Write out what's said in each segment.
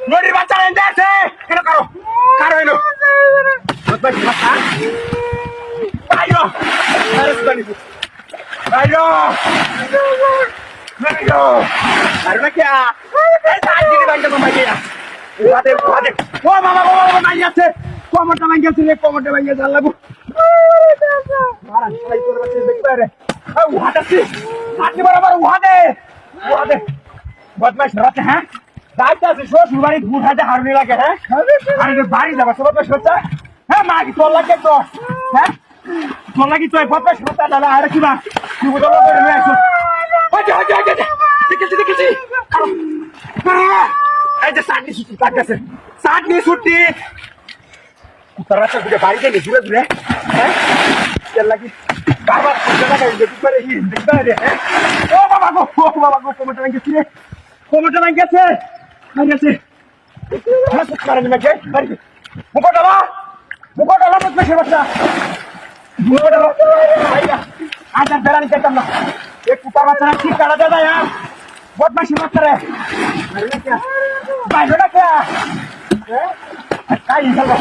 নদীর বাচ্চা এসে কেন কারো কারো এলো কমরটা ভাঙ্গেছে রে কমরটা ভাঙ্গে জাল লাগু বদমাইশ রাতে হ্যাঁ দায়িত্ব আছে শ্বশুর বাড়ি ঘুরহাতে হারুনি লাগে হ্যাঁ আরে বাড়ি যাবা সব বদমাইশ হচ্ছে হ্যাঁ মা কি তোর লাগে তো হ্যাঁ তোর লাগি তো বদমাইশ হচ্ছে দাদা আরে কি না তুই বদলা করে নিয়ে আসো দেখেছি এই যে সাতনি ছুটি লাগতেছে সাতনি ছুটি তারা তো বাড়িতে গেছি ঘুরে হ্যাঁ লাগি বারবার দেখি করে দেখবে ও বাবা গো কমেন্ট গেছি রে কমেন্ট গেছে গেছে মুখটা বদমাইশের বাচ্চা আজার বেড়ানি দেখতাম না একটু বাচ্চা ঠিক কাটা দেয় না বদমাইশের বাচ্চা রে বাইরে না কে কাই খেলবো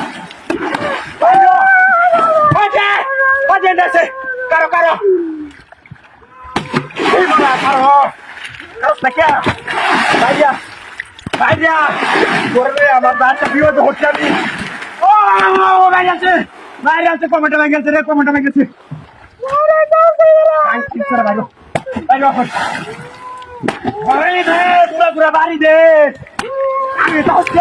কারো কারো আমার বাচ্চা বিপদ হচ্ছে আমি বাইরে আছে কমেন্টে ভেঙেছে রে কমেন্টে ভেঙেছে পুরা বাড়ি দে আমি তো হচ্ছে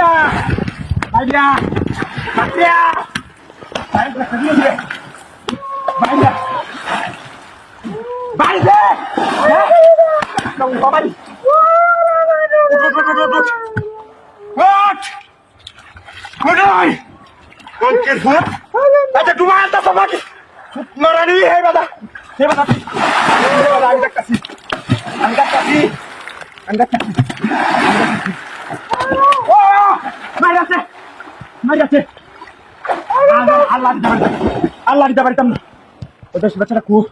আচ্ছা তোমার আনতা সবাই মারানি হে বাবা আমি দেখতেছি ও মাইরাছে আল্লাহ দিতে পারতাম না ওদের বাচ্চাটা খুব